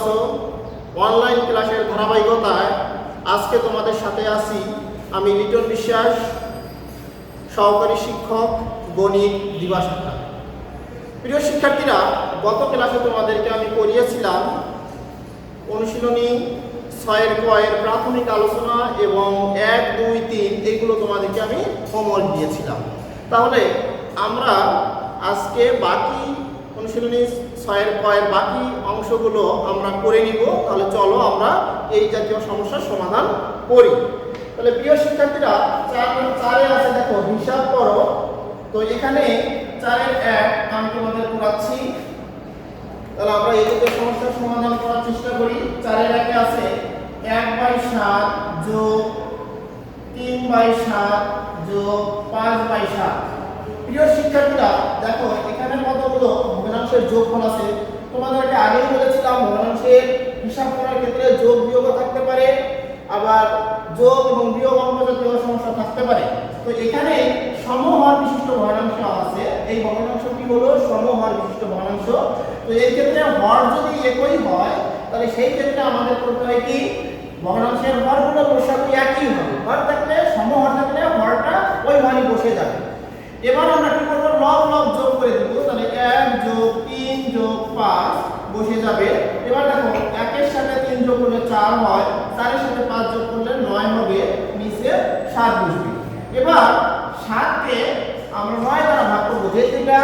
আছো? অনলাইন ক্লাসের ধারাবাহিকতায় আজকে তোমাদের সাথে আছি আমি লিটন বিশ্বাস, সহকারী শিক্ষক, গণিত দিবা শাখা। প্রিয় শিক্ষার্থীরা, গত ক্লাসে তোমাদেরকে আমি করিয়েছিলাম অনুশীলনী 6 এর প্রাথমিক আলোচনা এবং 1, 2, 3 এগুলো তোমাদেরকে আমি হোমওয়ার্ক দিয়েছিলাম। তাহলে আমরা আজকে বাকি অনুশীলনী 6 এর বাকি অংশগুলো আমরা করে নিব। তাহলে চলো আমরা এই জাতীয় সমস্যার সমাধান করি। তাহলে প্রিয় শিক্ষার্থীরা, 4 আছে, দেখো হিসাব করো। তো এখানে 4 এর 1 আমি তোমাদের করাচ্ছি। তাহলে আমরা এই জাতীয় সমস্যার সমাধান করার চেষ্টা করি। 4 এর 1 আছে 1/7 যোগ 3/7 যোগ 5/7। প্রিয় শিক্ষার্থীরা, দেখো এখানে কতগুলো ভগ্নাংশের যোগফল আছে। তোমাদেরকে আগেই বলেছিলাম ভগ্নাংশের হিসাব করার ক্ষেত্রে যোগ বিয়োগ থাকতে পারে, আবার যোগ এবং বিয়োগ অঙ্ক জাতীয় সমস্যা থাকতে পারে। তো এখানে সমহর বিশিষ্ট ভগ্নাংশ আছে। এই ভগ্নাংশটি হলো সমহর বিশিষ্ট ভগ্নাংশ। তো এই ক্ষেত্রে হর যদি একই হয় তাহলে সেই ক্ষেত্রে আমাদের করতে হয় কি, ভগ্নাংশের হরগুলো লসাগু একই হবে। হর থাকলে সমহর থাকলে হরটা ওই মানই বসে যাবে। এবার আমরা কি করব, লব লব যোগ করে দেব। তাহলে 1 যোগ 3 যোগ 5 বসে যাবে। এবার দেখো 1 এর সাথে 3 যোগ করলে 4 হয়, 4 এর সাথে 5 যোগ করলে 9 হবে, নিচে 7 বসবে। এবার 7 কে আমরা 9 দ্বারা ভাগ করব, যেটা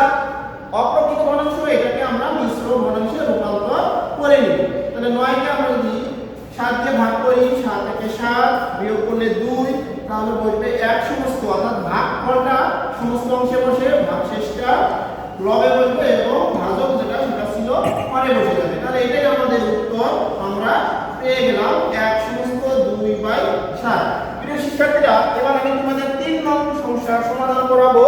অপ্রকৃত ভগ্নাংশ এটাকে আমরা মিশ্র ভগ্নাংশে রূপান্তর করে নিব। তাহলে 9 কে আমরা যদি 7 দিয়ে ভাগ করি, 7 থেকে 7 বিয়োগ করলে 2, তাহলে বসবে 1 সমস্ত, অর্থাৎ ভাগফলটা সমস্ত অংশে বসে, ভাগশেষটা লবে বসবে এবং ভাজক যেটা সেটা ছিল হরে বসে যাবে। তাহলে এটাই আমাদের উত্তর, আমরা পেয়ে গেলাম 1 সমস্ত 2/7। প্রিয় শিক্ষার্থীরা, এবার আমি তোমাদের 3 নং সমস্যার সমাধান করাবো।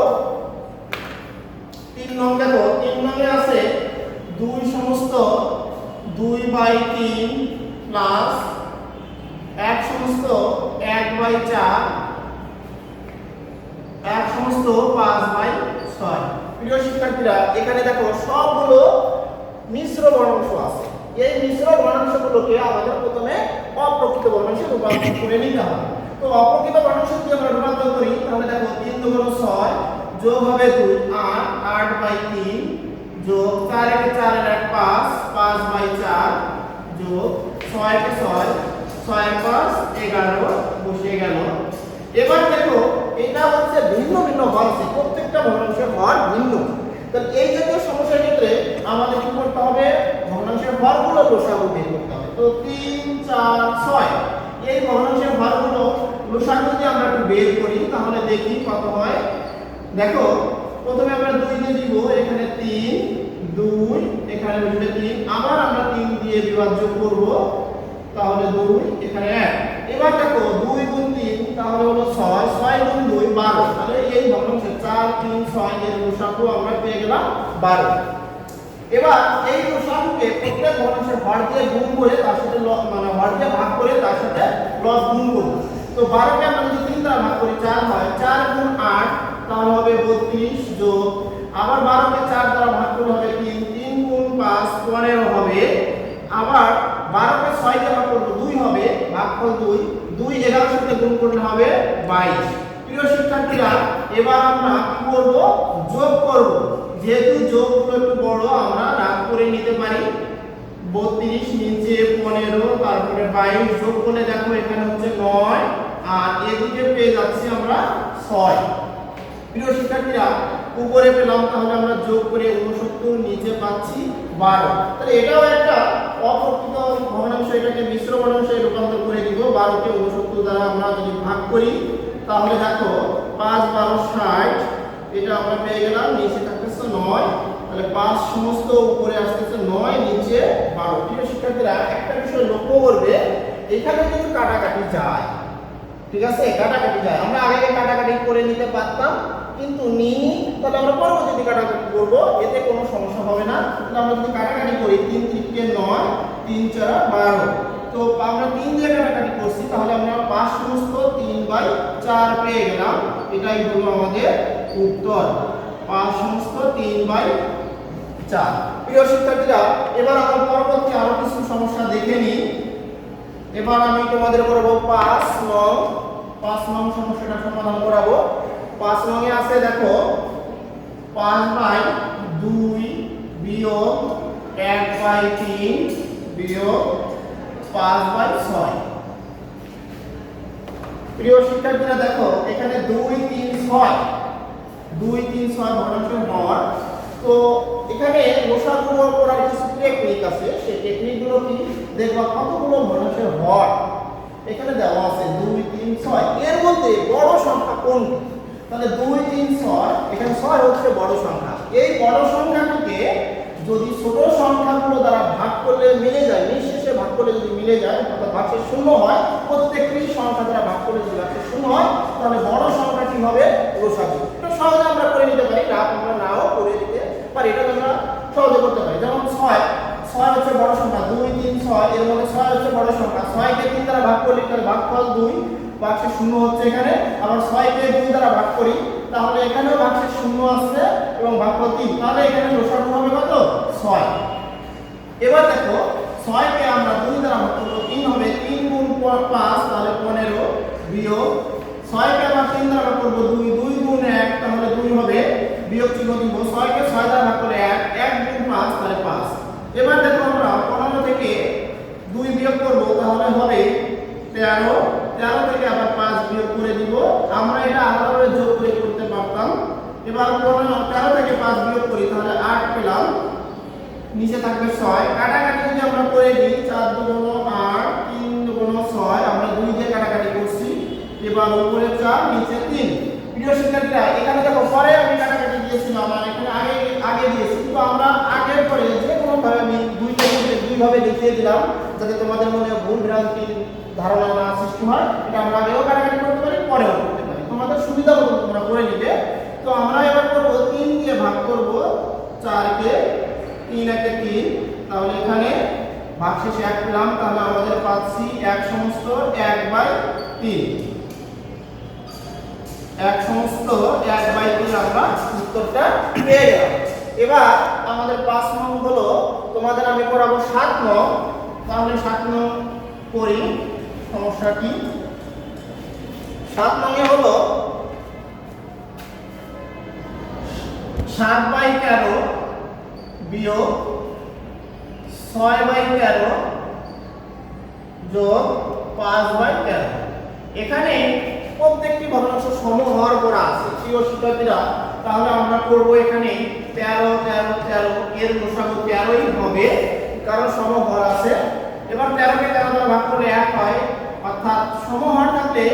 3 নং দেখো, 3 নংয়ে আছে 2 সমস্ত 2/3 প্লাস 1 সমস্ত 1/4, 1 সমস্ত 5/6। প্রিয় শিক্ষার্থীরা, এখানে দেখো সবগুলো মিশ্র ভগ্নাংশ আছে। এই মিশ্র ভগ্নাংশগুলোকে আমাদের প্রথমে অপ্রকৃত ভগ্নাংশে রূপান্তর করে নিতে হবে। তো অপ্রকৃত ভগ্নাংশ যদি আমরা রূপান্তর করি তাহলে দেখো 3 × 6 যোগ হবে 2, 8, 8/3 যোগ 4 এর 4 এর 5, 5/4 যোগ 6 এর 6, 6 এর 5 11 বসে গেল। এবার দেখো এটা হচ্ছে ভিন্ন ভিন্ন হর আছে, প্রত্যেকটা ভগ্নাংশের হর ভিন্ন। তাহলে এই জাতীয় সমস্যার ক্ষেত্রে আমাদের কি করতে হবে, ভগ্নাংশের হরগুলো লসাগু বের করতে হবে। তো 3, 4, 6 এই ভগ্নাংশের হরগুলো লসাগু যদি আমরা একটু বের করি তাহলে দেখি কত হয়। দেখো প্রথমে আমরা 2 দিয়ে দিব, এখানে 3, 2 এখানে বসবে 3, আবার আমরা 3 দিয়ে বিভাজ্য করব, তাহলে 2 এখানে 1। এবার দেখো 2 × 3 তাহলে হলো 6, 6 × 2 12। তাহলে এই ভগ্নাংশে 4, 3, 6 এর লসাগু আমরা পেয়ে গেলাম 12। এবার এই লসাগুকে প্রত্যেক ভগ্নাংশের হর দিয়ে গুণ করে তার সাথে মানে হর দিয়ে ভাগ করে তার সাথে লব গুণ করব। তো 12 কে আমরা যদি 3 দ্বারা ভাগ করি 4 হয়, 4 × 8 তাহলে হবে 32 যোগ, আবার 12 কে 4 দ্বারা ভাগ করলে হবে 3, 3 × 5 15 হবে, আবার 12 কে 6 দিয়ে ভাগ করব 2 হবে, ভাগফল 2, 2 11 এর সাথে গুণ করলে হবে 22। প্রিয় শিক্ষার্থীরা, এবার আমরা কি করব, যোগ করব। যেহেতু যোগগুলো একটু বড় আমরা ভাগ করে নিতে পারি। 32 নিচে 15 তারপরে 22 যোগ করলে দেখো এখানে হচ্ছে 9 আর এদিকে পেয়ে যাচ্ছি আমরা 6। প্রিয় শিক্ষার্থীরা, উপরে পেলাম, তাহলে আমরা যোগ করে 69, নিচে পাচ্ছি 12। তাহলে এটাও একটা অপ্রকৃত ভগ্নাংশ, এটাকে মিশ্র ভগ্নাংশে রূপান্তর করে দিব। 12 কে 69 দ্বারা আমরা যদি ভাগ করি তাহলে দেখো 5, 12, 60 এটা আমরা পেয়ে গেলাম, নিচে থাকতেছে 9। তাহলে 5 সমস্ত উপরে আসতেছে 9, নিচে 12। প্রিয় শিক্ষার্থীরা, একটা বিষয় লক্ষ্য করবে, এখানে কিন্তু কাটাকাটি যায়, ঠিক আছে, কাটাকাটি যায়। আমরা আগে কাটাকাটি করে নিতে পারতাম কিন্তু নিই, তাহলে আমরা পরবর্তীতে কাটাকাটি করব, এতে কোনো সমস্যা হবে না। তাহলে আমরা যদি কাটাকাটি করি 3 × 3 = 9, 3 × 4 = 12। তো আমরা 3 দিয়ে কাটাকাটি করছি, তাহলে আমরা 5 সমস্ত 3/4 পেয়ে গেলাম। এটাই হলো আমাদের উত্তর, 5 সমস্ত 3/4। প্রিয় শিক্ষার্থীরা, এবার আমরা পরবর্তী আরো কিছু সমস্যা লিখে নিই। এবার আমি তোমাদের করব 5 নং সমস্যাটা সমাধান করাবো। 5 নং এ আছে দেখো 5/2 বিয়োগ 1/3 বিয়োগ 5/6। প্রিয় শিক্ষার্থীরা দেখো এখানে 2 3 6 ভগ্নাংশের হর। তো এখানে লসাগু করার কিছু টেকনিক আছে, সেই টেকনিকগুলো কি দেখবা কতগুলো ভগ্নাংশের হর এখানে দেওয়া আছে 2 3 6। এর মধ্যে বড় সংখ্যা কোনটি? তাহলে 2 3 6, এখানে 6 হচ্ছে বড় সংখ্যা। এই বড় সংখ্যাটিকে যদি ছোট সংখ্যাগুলো দ্বারা ভাগ করলে মিলে যায়, নিঃশেষে ভাগ করলে যদি মিলে যায় অর্থাৎ ভাগশেষ শূন্য হয়, প্রত্যেকটি সংখ্যা দ্বারা ভাগ করলে যদি ভাগশেষ শূন্য হয় তাহলে বড় সংখ্যাটি হবে লসাগু। এটা সহজে আমরা করে নিতে পারি, না আমরা নাও করে দিতে পারি, এটা আমরা সহজে করতে পারি। যেমন 6 হচ্ছে বড় সংখ্যা, 2 3 6, এর মধ্যে 6 হচ্ছে বড় সংখ্যা। 6 কে 3 দ্বারা ভাগ করলে তার ভাগফল 2, ভাগশেষ শূন্য হচ্ছে এখানে। আবার 6 কে 2 দ্বারা ভাগ করি তাহলে এখানেও ভাগশেষ শূন্য আসছে এবং ভাগফল 3, তাহলে এখানে লসাগু হবে কত? 6। এবার দেখো 6 কে আমরা 2 দ্বারা ভাগ করব, 3 হবে, 3 গুণ 5 তাহলে 15 বিয়োগ 6 কে আবার 3 দ্বারা ভাগ করব 2, 2 গুণ 1 তাহলে 2 হবে, বিয়োগ চিহ্ন দিব। 6 কে 6 দ্বারা ভাগ করলে 1, 1 গুণ 5 তাহলে 5। এবার দেখো আমরা 15 থেকে 2 বিয়োগ করব তাহলে হবে 13, 13 থেকে আবার 5 বিয়োগ করে দিব। আমরা এটা আলাদাভাবে যোগ করে করতে পারতাম। এবার 13 থেকে 5 বিয়োগ করি তাহলে 8 পেলাম, নিচে থাকবে 6। কাটাকাটি যদি আমরা করে দিই 4 2 8, 3 2 6, আমরা 2 দিয়ে কাটাকাটি করছি। এবার উপরে 4 নিচে 3। প্রিয় শিক্ষার্থীরা এখানে দেখো পরে আমি কাটাকাটি দিয়েছিলাম আর এখানে আগে দিয়েছি, কিন্তু আমরা আগের পরে যে কোনো ভাবে আমি দুই ভাবে দেখিয়ে দিলাম যাতে তোমাদের মনে ভুল ভ্রান্তি ধারণা না সৃষ্টি হয়। এটা আমরা আগেও কাটাকাটি করতে পারি, পরেও করতে পারি, তোমাদের সুবিধা মতো তোমরা করে নিবে। তো আমরা এবার করব 3 দিয়ে ভাগ করব 4 কে, 3 একে 3, তাহলে এখানে ভাগশেষে 1 পেলাম, তাহলে আমাদের পাচ্ছি 1 সমস্ত 1/3। 1 সমস্ত 1/3 আমরা উত্তরটা পেয়ে গেলাম। এবার আমাদের 5 নং হলো, তোমাদের আমি করাবো 7 নং। তাহলে 7 নং করি সমস্যাটি। 7 নং এ হলো 7/13 বিয়োগ 6/13 যোগ 5/13। এখানে প্রত্যেকটি ভগ্নাংশ সমহর করা আছে প্রিয় শিক্ষার্থীরা। তাহলে আমরা করব এখানে 13 13 13, এর লসাগু 13ই হবে কারণ সমহর আছে। এবার 13 কে 13 দ্বারা ভাগ করলে 1 হয়, অর্থাৎ সমহর থাকলে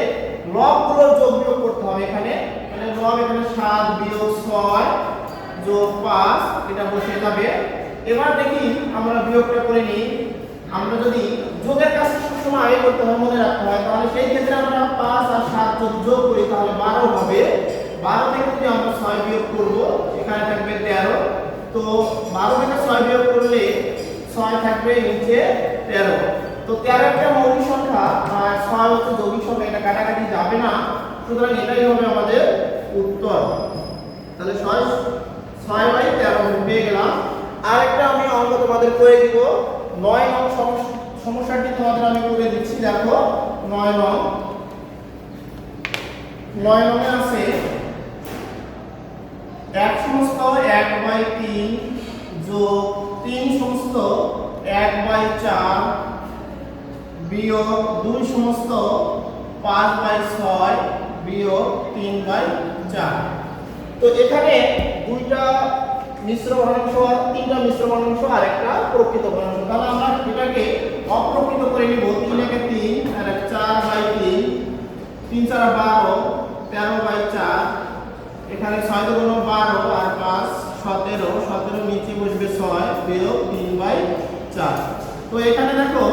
লবগুলোর যোগ বিয়োগ করতে হবে এখানে। মানে লব এখানে 7 বিয়োগ 6 যোগ 5, এটা বসে যাবে। এবার দেখি আমরা বিয়োগটা করে নিই। আমরা যদি যোগের কাজ সবসময় আগে করতে হয়, মনে রাখতে হয়, তাহলে সেই ক্ষেত্রে আমরা 5 আর 7 যোগ করি তাহলে 12 হবে। 12 থেকে যদি আমরা 6 বিয়োগ করব এখানে থাকবে 13। তো 12 থেকে 6 বিয়োগ করলে 6 থাকবে নিচে 13। তো 13 একটা মৌলিক সংখ্যা আর 6 হচ্ছে যৌগিক সংখ্যা, এটা কাটাকাটি যাবে না, সুতরাং এটাই হবে আমাদের উত্তর। তাহলে 6/13 পেয়ে গেলাম। আরেকটা আমি অঙ্ক তোমাদের করে দিব। 9 নং সমস্যাটি তোমাদের আমি করে দিচ্ছি। দেখো 9 নং এ আছে 1 সমস্ত 1/3 যোগ 3 সমস্ত 1/4 বিয়োগ 2 সমস্ত 5/6 বিয়োগ 3/4। তো এখানে দুইটা মিশ্র ভগ্নাংশ আর 3টা মিশ্র ভগ্নাংশ আর একটা প্রকৃত ভগ্নাংশ। তাহলে আমরা এটাকে অপ্রকৃত করে নিব। 3 একে 3 আর 4/3, 3 4 12, 13/4, এখানে 6 দুগুণ 12 আর 5 17, 17 নিচে বসবে 6 বিয়োগ 3/4। তো এখানে দেখো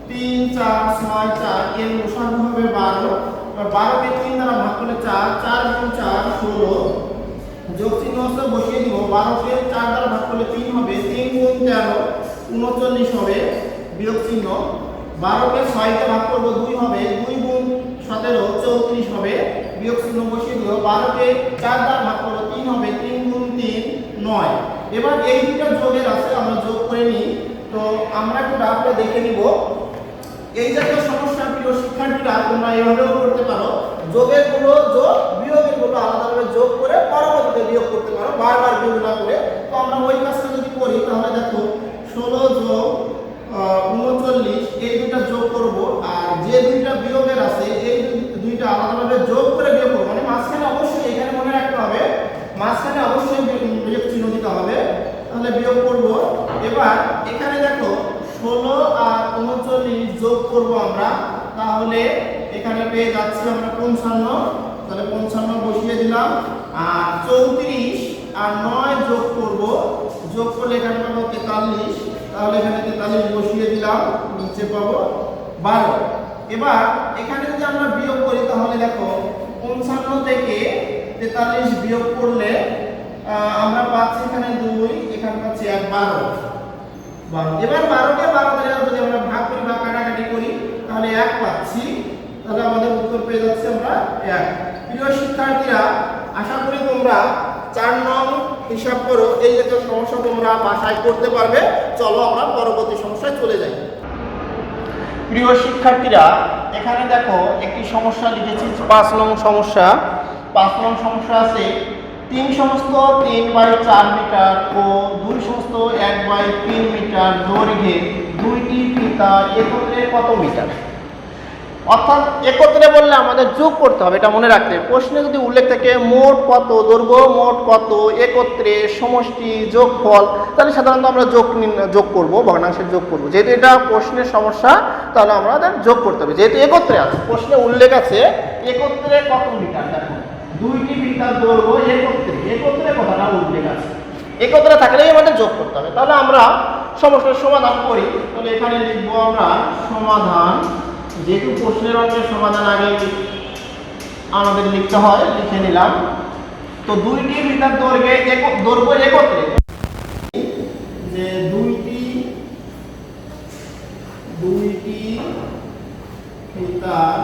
3 4 6 4, এর লসাগু হবে 12। আর 12 কে 3 দ্বারা ভাগ করলে 4, 4 গুণ 4 16, যোগ চিহ্ন আছে বসিয়ে দিব। 12 কে 4 দ্বারা ভাগ করলে 3 হবে, 3 গুণ 13 39 হবে, বিয়োগ চিহ্ন। 12 কে 6 তে ভাগ করব 2 হবে, 2 গুণ 17 34 হবে, বিয়োগ চিহ্ন বসিয়ে দিব। 12 কে 4 দ্বারা ভাগ করব 3 হবে, 3 গুণ 3 9। এবার এই দুটো যোগের আছে, আমরা যোগ করে নিই। তো আমরা একটু রাফটা দেখে নিব। এই জাতীয় সমস্যা প্রিয় শিক্ষার্থীরা তোমরা এভাবেও করতে পারো, যোগের গুলো যোগ বিয়োগের গুলো আলাদাভাবে যোগ করে পরবর্তীতে বিয়োগ করতে পারো, বারবার বিয়োগ না করে। তো আমরা ওই কাজটা যদি করি তাহলে দেখো 16 যোগ 39 এই দুইটা যোগ করব, আর যে দুইটা বিয়োগের আছে এই দুইটা আলাদাভাবে যোগ করে বিয়োগ করব, মানে মাঝখানে অবশ্যই এখানে মনে রাখতে হবে মাঝখানে অবশ্যই বিয়োগ চিহ্ন দিতে হবে, তাহলে বিয়োগ করব। এবার এখানে দেখো 16 আর 39 যোগ করব আমরা, তাহলে এখানে পেয়ে যাচ্ছি আমরা 55, তাহলে 55 বসিয়ে দিলাম। আর 34 আর 9 যোগ করব, যোগ করলে এখানে পাবো 43, তাহলে এখানে 43 বসিয়ে দিলাম, নিচে পাবো 12। এবার এখানে যদি আমরা বিয়োগ করি তাহলে দেখো 55 থেকে 43 বিয়োগ করলে আমরা পাচ্ছি এখানে 2, এখানে পাচ্ছি 1, 12। এবার 12 কে 12 দ্বারা যদি আমরা ভাগ করি বা কাটাকাটি করি তাহলে 1 পাচ্ছি, তাহলে আমাদের উত্তর পেয়ে যাচ্ছে আমরা 1। প্রিয় শিক্ষার্থীরা, আশা করি তোমরা 4 নং হিসাব করো এই জাতীয় সমস্যা তোমরা বাসায় করতে পারবে। চলো আমরা পরবর্তী সমস্যায় চলে যাই। প্রিয় শিক্ষার্থীরা, এখানে দেখো একটি সমস্যা লিখেছি 5 নং সমস্যা। 5 নং সমস্যা আছে 3 সমস্ত 3/4 মিটার ও 2 সমস্ত 1/3 মিটার দৈর্ঘ্যে দুইটি ফিতা একত্রে কত মিটার। অর্থাৎ একত্রে বললে আমাদের যোগ করতে হবে, এটা মনে রাখতে হবে। প্রশ্নে যদি উল্লেখ থাকে মোট কত দৈর্ঘ্য, মোট কত একত্রে, সমষ্টি, যোগফল, তাহলে সাধারণত আমরা যোগ করব, ভগ্নাংশের যোগ করব। যেহেতু এটা প্রশ্নের সমস্যা তাহলে আমাদের যোগ করতে হবে, যেহেতু একত্রে আছে, প্রশ্নে উল্লেখ আছে একত্রে কত মিটার। দেখো দুইটি ফিতার দৈর্ঘ্য একত্রে কথাটা উল্লেখ আছে, একত্রে থাকলেই আমাদের যোগ করতে হবে। তাহলে আমরা সমস্যার সমাধান করি। তাহলে এখানে লিখবো আমরা সমাধান, যেহেতু প্রশ্নের অঙ্কের সমাধান আগে আমাদের লিখতে হয়, লিখে নিলাম। তো দুইটি ফিতার দৈর্ঘ্য একত্রে, যে দুইটি ফিতার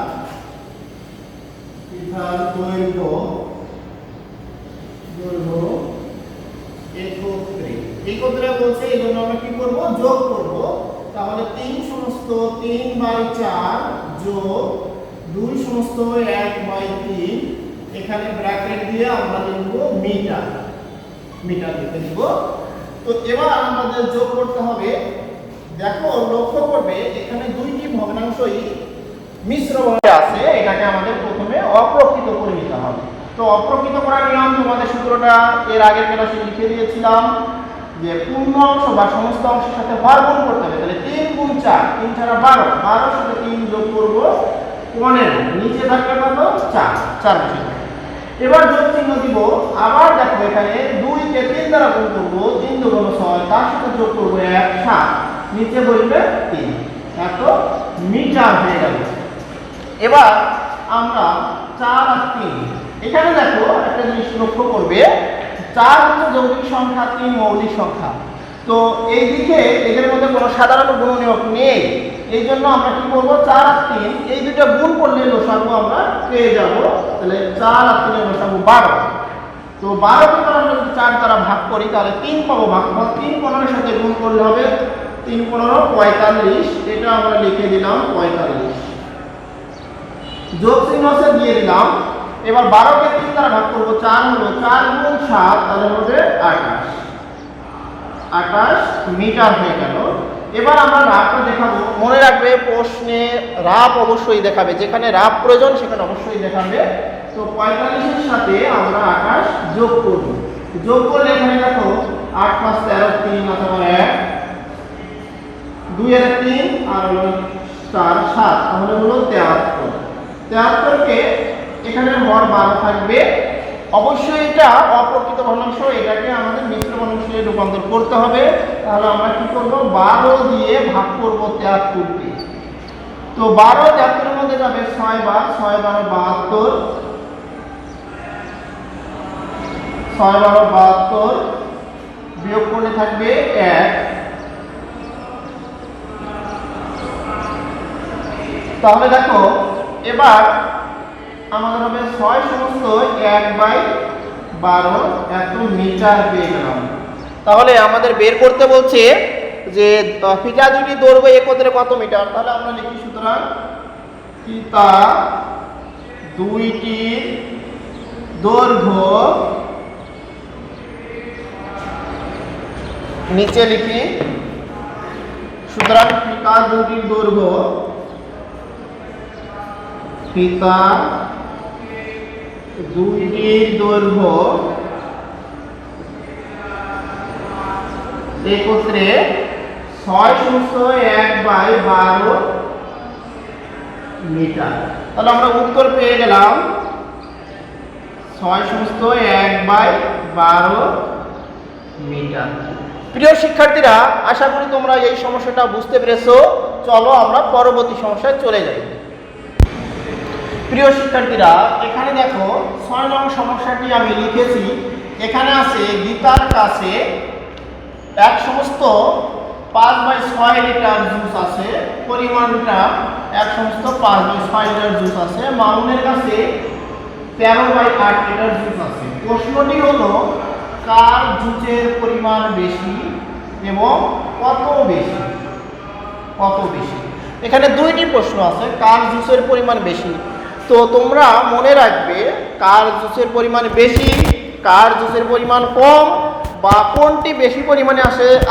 দৈর্ঘ্য একত্রে বলছে, এই জন্য আমরা কি করব, যোগ করব। তাহলে 3 সমস্ত 3/4 যোগ 2 সমস্ত 1/3, এখানে ব্র্যাকেট দিয়ে আমরা লিখব মিটার লিখে দিব। তো এবার আমাদের যোগ করতে হবে। দেখো লক্ষ্য করবে এখানে দুইটি ভগ্নাংশই মিশ্র বর্ণে আছে, এটাকে আমাদের প্রথমে অপ্রকৃত করে নিতে হবে। তো অপ্রকৃত করার নিয়ম তোমাদের সূত্রটা এর আগের ক্লাসে লিখে দিয়েছিলাম, যে পূর্ণ অংশ বা সমস্ত অংশের সাথে হরগুণ করতে হবে। তাহলে 3 গুণ 4, 3 4 12, 12 সাথে 3 যোগ করব 15, নিচে থাকবে কত 4 বসে। এবার যোগ চিহ্ন দিব। আবার দেখো এখানে 2 কে 3 দ্বারা গুণ করব, 3 2 গুণ 6, তার সাথে যোগ করব 1 7, নিচে বসবে 3, এত মিটার হয়ে গেল। এবার আমরা 4 আর 3, এখানে দেখো একটা জিনিস লক্ষ্য করবে, 4 হচ্ছে যৌগিক সংখ্যা, 3 মৌলিক সংখ্যা। তো এই দিকে এদের মধ্যে কোনো সাধারণ গুণনীয়ক নেই, এই জন্য আমরা কি করব, 4 আর 3 এই দুটো গুণ করলে লসাগু আমরা পেয়ে যাব। তাহলে 4 আর 3 এর লসাগু 12। তো 12 কে আমরা যদি 4 দ্বারা ভাগ করি তাহলে 3 পাবো, ভাগফল 3 15 এর সাথে গুণ করলে হবে 3 15 45, এটা আমরা লিখে দিলাম 45, যোগ চিহ্ন আছে দিয়ে দিলাম। এবার 12 কে 3 দ্বারা ভাগ করব, 4 হলো 4 গুণ 7, তাহলে হবে 28 মিটার হয়ে গেল। এবার আমরা রাফটা দেখাবো। মনে রাখবে প্রশ্নে রাফ অবশ্যই দেখাবে, যেখানে রাফ প্রয়োজন সেখানে অবশ্যই দেখাবে। তো 45 এর সাথে আমরা 28 যোগ করব, যোগ করলে এখানে দেখো 8 5 13 3 অথবা 1 2 এর 3 আর হলো 4 7, তাহলে হলো 73 কে এখানে হর 12 থাকবে। অবশ্যই এটা অপ্রকৃত ভগ্নাংশ, এটাকে আমাদের মিশ্র ভগ্নাংশে রূপান্তর করতে হবে। তাহলে আমরা কি করব, 12 দিয়ে ভাগ করব 73 কে। তো 12 73 এর মধ্যে যাবে 6 বার, 6 12 72, 6 12 72, বিয়োগ করলে থাকবে 1। তাহলে দেখো এবার আমাদের হবে 6 সমস্ত 1/12 এত মিটার পেয়ে গেলাম। তাহলে আমাদের বের করতে বলছে যে ফিতা দুটি দৈর্ঘ্য একত্রে কত মিটার, তাহলে আমরা লিখি সুতরাং ফিতা দুইটির দৈর্ঘ্য, নিচে লিখি সুতরাং ফিতা দুটির দৈর্ঘ্য, ফিতা দুইটির দৈর্ঘ্য একত্রে 6/1/12 মিটার। তাহলে আমরা উত্তর পেয়ে গেলাম 6/1/12 মিটার। প্রিয় শিক্ষার্থীরা, আশা করি তোমরা এই সমস্যাটা বুঝতে পেরেছো। চলো আমরা পরবর্তী সমস্যায় চলে যাই। প্রিয় শিক্ষার্থীরা, এখানে দেখো 6 নং সমস্যাটি আমি লিখেছি। এখানে আছে গীতার কাছে এক সমস্ত 5/6 লিটার জুস আছে, পরিমাণটা এক সমস্ত 5/6 লিটার জুস আছে। মামুনের কাছে 13/8 লিটার জুস আছে। প্রশ্নটি হলো কার জুসের পরিমাণ বেশি এবং কত বেশি, কত বেশি। এখানে দুইটি প্রশ্ন আছে, কার জুসের পরিমাণ বেশি। তো তোমরা মনে রাখবে কার জুসের পরিমাণ বেশি, কার জুসের পরিমাণ কম, বা কোনটি বেশি পরিমাণে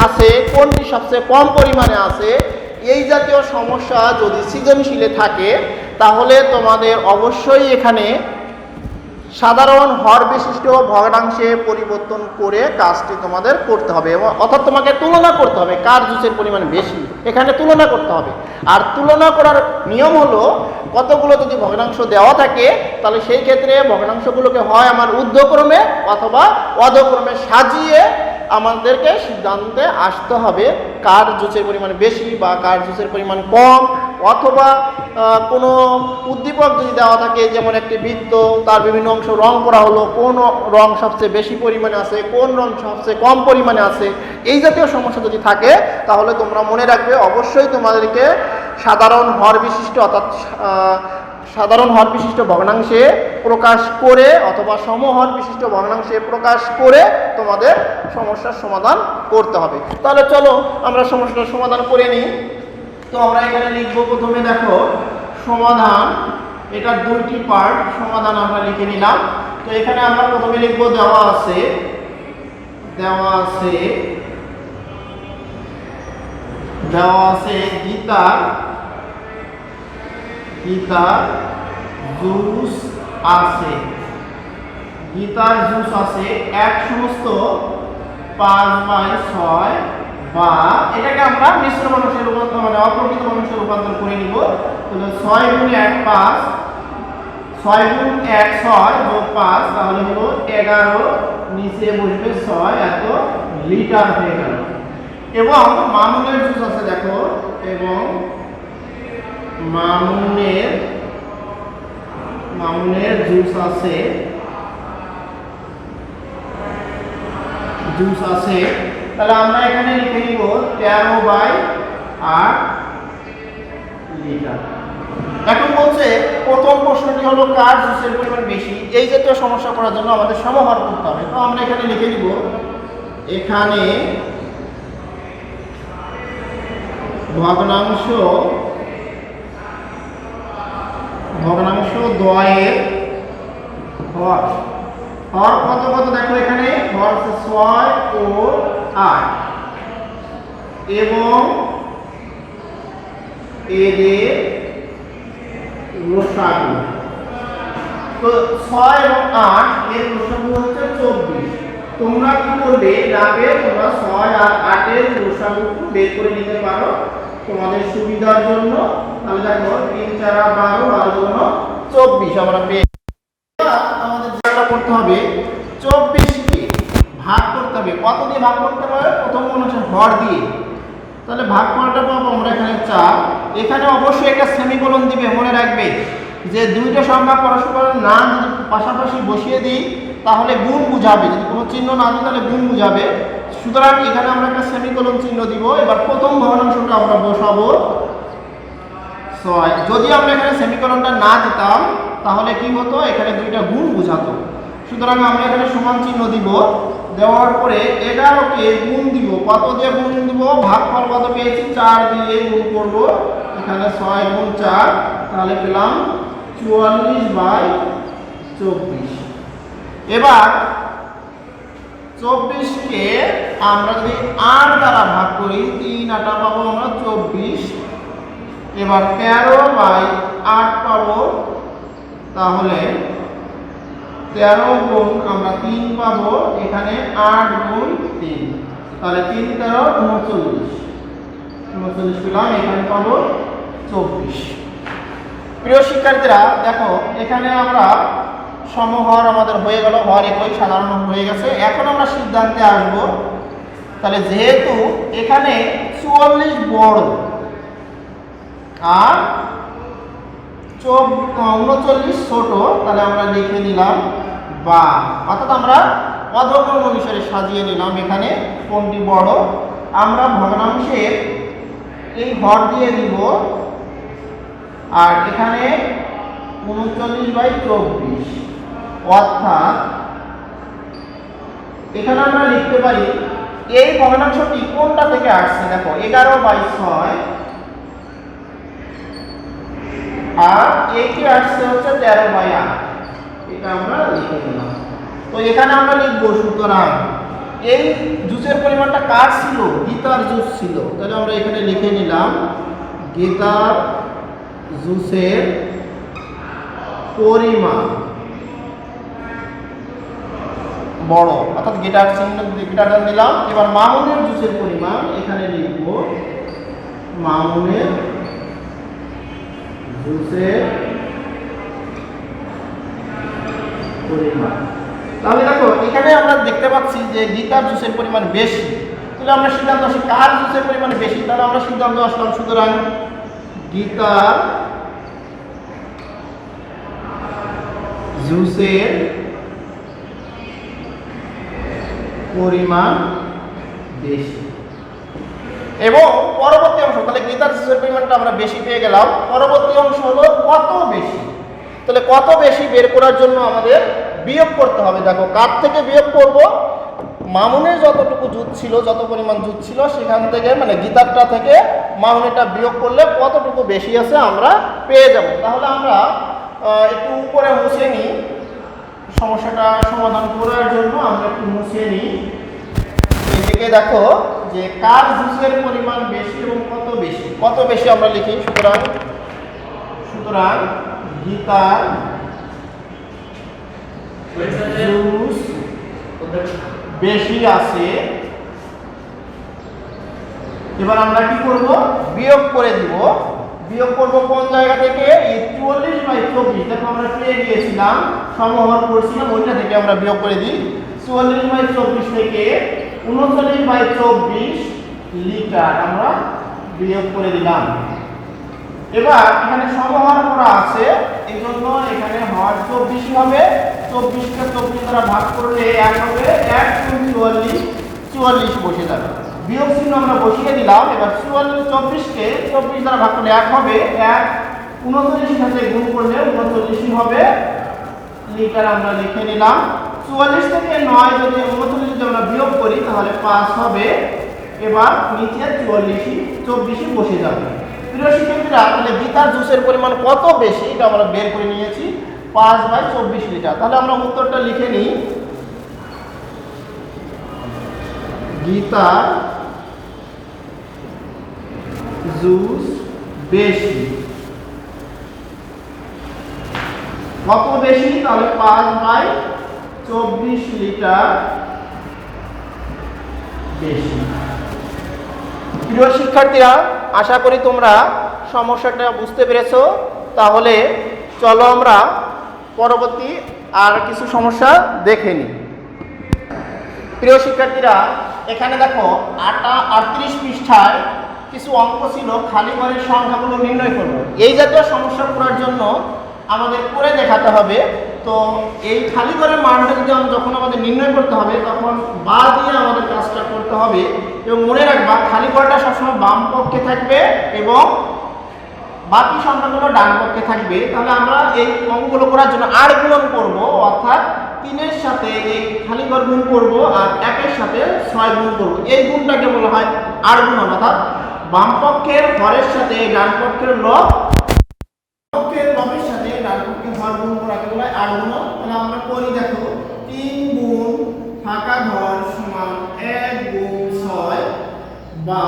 আছে কোনটি সবচেয়ে কম পরিমাণে আছে। এই জাতীয় সমস্যা যদি সৃজনশীলে থাকে তাহলে তোমাদের অবশ্যই এখানে সাধারণ হর বিশিষ্ট ভগ্নাংশে পরিবর্তন করে কাজটি তোমাদের করতে হবে, এবং অর্থাৎ তোমাকে তুলনা করতে হবে কার জুসের পরিমাণ বেশি, এখানে তুলনা করতে হবে। আর তুলনা করার নিয়ম হলো কতগুলো যদি ভগ্নাংশ দেওয়া থাকে তাহলে সেই ক্ষেত্রে ভগ্নাংশগুলোকে হয় আমার ঊর্ধ্বক্রমে অথবা অধক্রমে সাজিয়ে আমাদেরকে সিদ্ধান্তে আসতে হবে কার জুসের পরিমাণ বেশি বা কার জুসের পরিমাণ কম। অথবা কোনো উদ্দীপক যদি দেওয়া থাকে, যেমন একটি বৃত্ত, তার বিভিন্ন অংশ রং করা হলো, কোন রং সবচেয়ে বেশি পরিমাণে আছে, কোন রং সবচেয়ে কম পরিমাণে আছে, এই জাতীয় সমস্যা যদি থাকে তাহলে তোমরা মনে রাখবে অবশ্যই তোমাদেরকে সাধারণ হর বিশিষ্ট অর্থাৎ সাধারণ হর বিশিষ্ট ভগ্নাংশে প্রকাশ করে অথবা সমহর বিশিষ্ট ভগ্নাংশে প্রকাশ করে তোমাদের সমস্যার সমাধান করতে হবে। তাহলে চলো আমরা সমস্যার সমাধান করে নিই। তো আমরা এখানে লিখবো, প্রথমে দেখো সমাধান, এটা দুইটি পার্ট, সমাধান আমরা লিখে নিলাম। তো এখানে আমরা প্রথমে লিখবো দেওয়া আছে গীতার জুস আছে, গীতার জুস আছে এক সমস্ত 5/6, বা এটাকে আমরা মিশ্র মানুষের রূপান্তর মানে অপ্রকৃত মানুষের রূপান্তর করে নিব। তাহলে 6 × 1 5, 6 × 1 6 যোগ 5, তাহলে হলো 11, নিচে বসবে 6, এত লিটার হয়ে গেল। এবং মামুনের জুস আছে দেখো, এবং মামুনের জুস আছে, তাহলে আমরা এখানে লিখে নিব 13/8 লিটার। এখন বলছে প্রথম প্রশ্নটি হলো কার জুসের পরিমাণ বেশি। এই জাতীয় সমস্যা করার জন্য আমাদের সমহর করতে হবে। তো আমরা এখানে লিখে নিব, এখানে ভগ্নাংশ দ্বয়ের হর কত কত দেখো, এখানে হর 6 ও 8 এবং এদের লসাগু। তো 6 এবং 8 এর লসাগু হচ্ছে 24। তোমরা কি করবে, রাবে তোমরা 6 আর 8 এর লসাগু বের করে নিতে পারো তোমাদের সুবিধার জন্য। তাহলে দেখো 3 4 12 আর 24 আমরা পেয়ে। আমাদের যেটা করতে হবে 24 কে ভাগ করতে হবে, কত দিয়ে ভাগ করতে হবে, প্রথম হচ্ছে হর দিয়ে। তাহলে ভাগ করাটা পাবো আমরা এখানে 4। এখানে অবশ্যই একটা সেমিকোলন দিবে, মনে রাখবে যে দুইটা সংখ্যা পরস্পর না যদি পাশাপাশি বসিয়ে দিই তাহলে গুণ বুঝাবে, যদি কোনো চিহ্ন না দিই তাহলে গুণ বুঝাবে। সুতরাং এখানে আমরা একটা সেমিকোলন চিহ্ন দিব। এবার প্রথম ভগ্নাংশটা আমরা বসাবো 6। যদি আমরা এখানে সেমিকোলনটা না দিতাম তাহলে কি হতো, এখানে দুইটা গুণ বুঝাতো। সুতরাং আমরা এখানে সমান চিহ্ন দিব, দেওয়ার পরে 11কে গুণ দিব, কত দিয়ে গুণ দিব, ভাগফল কত পেয়েছি 4 দিয়ে গুণ করব, এখানে 6 গুণ 4, তাহলে পেলাম 44/24। এবার 24কে আমরা যদি 8 দ্বারা ভাগ করি 3 8 পাবো আমরা 24। এবার 13/8 পাবো, তাহলে 13 গুণ আমরা 3 পাবো, এখানে 8 গুণ 3, তাহলে 3 13 39 পেলাম, এখানে পাবো 24। প্রিয় শিক্ষার্থীরা দেখো এখানে আমরা সমহর আমাদের হয়ে গেল, হর একই সাধারণ হয়ে গেছে। এখন আমরা সিদ্ধান্তে আসব। তাহলে যেহেতু এখানে 44 বড় আর 39 ছোট, তাহলে আমরা লিখে নিলাম বা, অর্থাৎ আমরা অধর্ম অনুসারে সাজিয়ে নিলাম এখানে কোনটি বড়। আমরা ভগ্নাংশের এই হর দিয়ে দিব, আর এখানে 39/24, অর্থাৎ এখানে আমরা লিখতে পারি এই ভগ্নাংশটি কোনটা থেকে আসছে, দেখো 11/6, আর এইটি আসছে হচ্ছে 13/8, এটা আমরা লিখে দিলাম। তো এখানে আমরা লিখব, সুতরাং এই জুসের পরিমাণটা কার ছিল, গীতার জুস ছিল, তাহলে আমরা এখানে লিখে নিলাম গীতার জুসের পরিমাণ বড়, অর্থাৎ গিটার চিহ্ন গিটারটা নিলাম। এবার মামুনের জুসের পরিমাণ এখানে লিখব মামুনের জুসের পরিমাণ। তাহলে দেখো এখানে আমরা দেখতে পাচ্ছি যে গীতার জুসের পরিমাণ বেশি, তাহলে আমরা সিদ্ধান্ত আসি কার জুসের পরিমাণ বেশি, তাহলে আমরা সিদ্ধান্ত আসলাম সুতরাং গীতার জুসের পরিমাণ বেশি। এবং পরবর্তী অংশ, তাহলে গীতার জুসের পরিমাণটা আমরা বেশি পেয়ে গেলাম। পরবর্তী অংশ হলো কত বেশি। তাহলে কত বেশি বের করার জন্য আমাদের বিয়োগ করতে হবে। দেখো কার থেকে বিয়োগ করব, মামুনের যতটুকু জুত ছিল, যত পরিমাণ জুত ছিল সেখান থেকে, মানে গীতারটা থেকে মামুনেরটা বিয়োগ করলে কতটুকু বেশি আছে আমরা পেয়ে যাব। তাহলে আমরা একটু উপরে মুছে নিই, সমস্যাটা সমাধান করার জন্য আমরা একটু মুছে নিই। এদিকে দেখো যে কার জুসের পরিমাণ বেশি এবং কত বেশি আমরা লিখি। সুতরাং গীতার জুস বেশি আছে। এবার আমরা কি করব, বিয়োগ করে দিব। বিয়োগ করব কোন জায়গা থেকে, এই 44/24, দেখো আমরা পেয়ে গিয়েছিলাম, সমহর করছিলাম, ওইটা থেকে আমরা বিয়োগ করে দিই। 44/24 থেকে 39/24 লিটার আমরা বিয়োগ করে দিলাম। এবার এখানে সমহর করা আছে, এই জন্য এখানে হর 24 হবে। 24কে 24 দ্বারা ভাগ করলে 1 হবে, 1 গুণ 44, 44 বসে যাবে। বিয়োগ চিহ্ন আমরা বসিয়ে দিলাম। এবার 24কে 24 দ্বারা ভাগ করলে 1 হবে, 1 39 সাথে গুণ করলে 39 হবে লিটার আমরা লিখে নিলাম। 44 থেকে 9 যদি 39 যদি আমরা বিয়োগ করি তাহলে 5 হবে। এবার নিচে 24 বসে যাবে। প্রিয় শিক্ষার্থীরা, তাহলে গীতার জুসের পরিমাণ কত বেশি এটা আমরা বের করে নিয়েছি, 5/24 লিটার। তাহলে আমরা উত্তরটা লিখে নিই, গীতার জুস বেশি। কত বেশি, তাহলে 5/24 লিটার বেশি। প্রিয় শিক্ষার্থীরা, আশা করি তোমরা সমস্যাটা বুঝতে পেরেছো। তাহলে চলো আমরা পরবর্তী আর কিছু সমস্যা দেখে নিই। প্রিয় শিক্ষার্থীরা, এখানে দেখো 38 পৃষ্ঠায় কিছু অঙ্ক ছিল, খালি ঘরের সংখ্যাগুলো নির্ণয় করব। এই জাতীয় সমস্যা করার জন্য আমাদের করে দেখাতে হবে। তো এই খালি ঘরের মানটা যদি যখন আমাদের নির্ণয় করতে হবে তখন বা দিয়ে আমাদের কাজটা করতে হবে। এবং মনে রাখবা খালি ঘরটা সবসময় বাম পক্ষে থাকবে এবং বাকি সংখ্যাগুলো ডান পক্ষে থাকবে। তাহলে আমরা এই অঙ্কগুলো করার জন্য 8 গুণন করব, অর্থাৎ 3 এর সাথে এই খালি ঘর গুণ করব আর 1 এর সাথে 6 গুণ করব। এই গুণটাকে বলা হয় আর গুণন, অর্থাৎ বাম পক্ষের হরের সাথে ডান পক্ষের লব, পক্ষের লবের সাথে ডান পক্ষের হর গুণ করাকে বলা হয় আর গুণন। তাহলে আমরা করি, দেখো 3 গুণ ফাঁকা ঘর সমান 1 গুণ 6, বা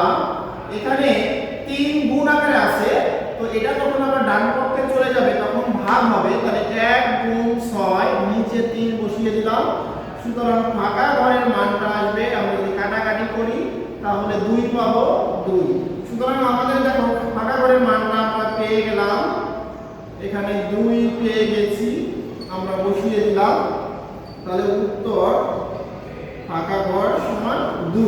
এখানে 3 গুণ আকারে আছে, তো এটা যখন আমরা ডান পক্ষে চলে যাবে তখন ভাগ হবে। তাহলে 1 গুণ 6 নিচে 3 বসিয়ে দিলাম, সুতরাং ফাঁকা ঘরের মানটা আসবে, আমরা যদি কাটাকাটি করি তাহলে 2 পাবো 2। সুতরাং আমাদের দেখো ফাঁকা ঘরের মানটা আমরা পেয়ে গেলাম, এখানে 2 পেয়ে গেছি, আমরা বসিয়ে দিলাম। তাহলে উত্তর ফাঁকা ঘর সমান 2।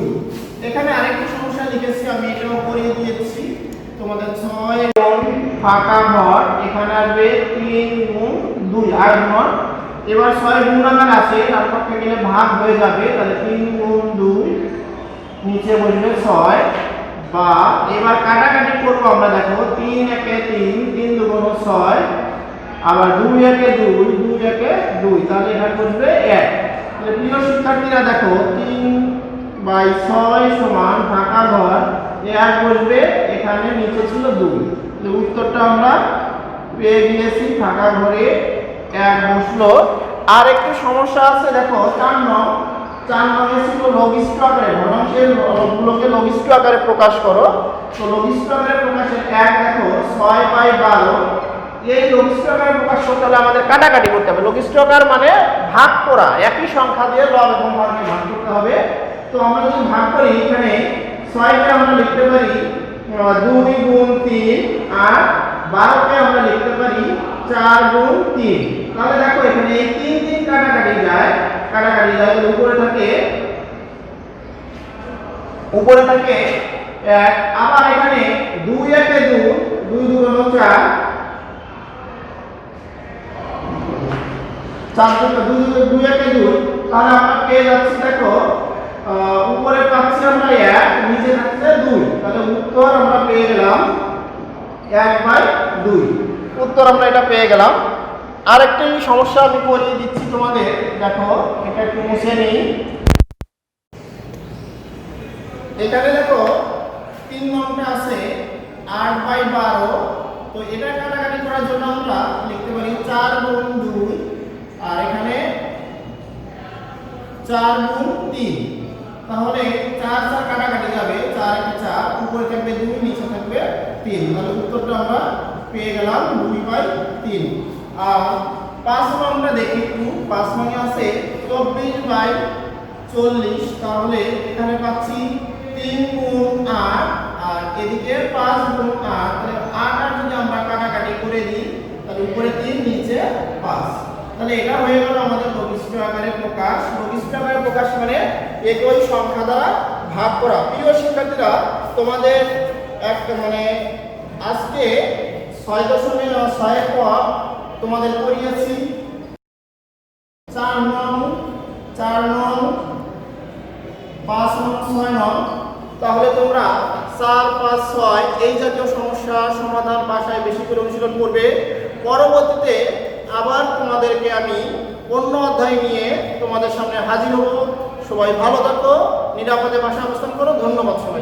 এখানে আরেকটি সমস্যা লিখেছি, আমি এটাও করিয়ে দিয়েছি তোমাদের। 6 গুণ ফাঁকা ঘর এখানে আসবে 3 গুণ 2 আর গুণ, এবার 6 গুণ আকার আছে, তার পক্ষে গেলে ভাগ হয়ে যাবে, তাহলে 3 গুণ 2 নিচে বসবে 6, বা এবার কাটাকাটি করব আমরা, দেখো 3 একে 3, 3 দুগুণ 6, আবার 2 একে 2, 2 একে 2, তাহলে এখানে বসবে 1। তাহলে প্রিয় শিক্ষার্থীরা দেখো 3/6 সমান ফাঁকা ঘর 1 বসবে, এখানে নিচে ছিল 2, তাহলে উত্তরটা আমরা পেয়ে গিয়েছি, ফাঁকা ঘরে 1 বসলো। আর একটু সমস্যা আছে, দেখো 4 নং ছিল লঘিষ্ঠ আকারে, ভগ্নাংশের লবগুলোকে লঘিষ্ঠ আকারে প্রকাশ করো। তো লঘিষ্ঠ আকারে প্রকাশের 1 দেখো 6/12, এই লঘিষ্ঠ আকারে প্রকাশ করতে হলে আমাদের কাটাকাটি করতে হবে। লঘিষ্ঠ আকার মানে ভাগ করা, একই সংখ্যা দিয়ে লব এবং হরকে ভাগ করতে হবে। তো আমরা যদি ভাগ করি, এখানে 6 কে আমরা লিখতে পারি 2 গুণ 3, আর 12 কে আমরা লিখতে পারি 4 গুণ 3। তাহলে দেখো এখানে এই 3 কাটাকাটি যায়, উপরে থাকে 1, আবার এখানে 2 একে 2, 2 দুগুণ 4, 2 একে 2, তাহলে আমরা পেয়ে যাচ্ছি, দেখো উপরে পাচ্ছি আমরা 1, নিচে থাকছে 2, তাহলে উত্তর আমরা পেয়ে গেলাম 1/2। উত্তর আমরা এটা পেয়ে গেলাম। আরেকটি সমস্যা আমি করিয়ে দিচ্ছি তোমাদের, দেখো এটা একটু মুছে নেই। এখানে দেখো 3 নম্বরে আছে 8/12, তো এটা কাটাকাটি করার জন্য আমরা লিখতে পারি 4 গুণ 2, আর এখানে 4 গুণ 3, তাহলে 4 4 কাটাকাটি যাবে, 4 একে 4, উপরে থাকবে 2, নিচে থাকবে 3, তাহলে উত্তরটা আমরা পেয়ে গেলাম 2/3। আর 5 নম্বরটা দেখি একটু, 5 নম্বরে আছে 24/40, তাহলে এখানে পাচ্ছি 3 গুণ 8, আর এদিকে 5 গুণ 8, তাহলে 8 আর যদি আমরা কাটাকাটি করে দিই তাহলে উপরে 3, নিচে 5, তাহলে এটা হয়ে গেল আমাদের লঘিষ্ঠ আকারে প্রকাশ। লঘিষ্ঠ আকারে প্রকাশ মানে একই সংখ্যা দ্বারা ভাগ করা। প্রিয় শিক্ষার্থীরা, তোমাদের একটা আজকে 6.6 পর তোমাদের করিয়েছি 4 নং, 5 নং, 6 নং। তাহলে তোমরা 4, 5, 6 এই জাতীয় সমস্যা সমাধান বাসায় বেশি করে অনুশীলন করবে। পরবর্তীতে আবার তোমাদেরকে আমি অন্য অধ্যায় নিয়ে তোমাদের সামনে হাজির হব। সবাই ভালো থাকো, নিরাপদে বাসায় অবস্থান করো। ধন্যবাদ সবাই।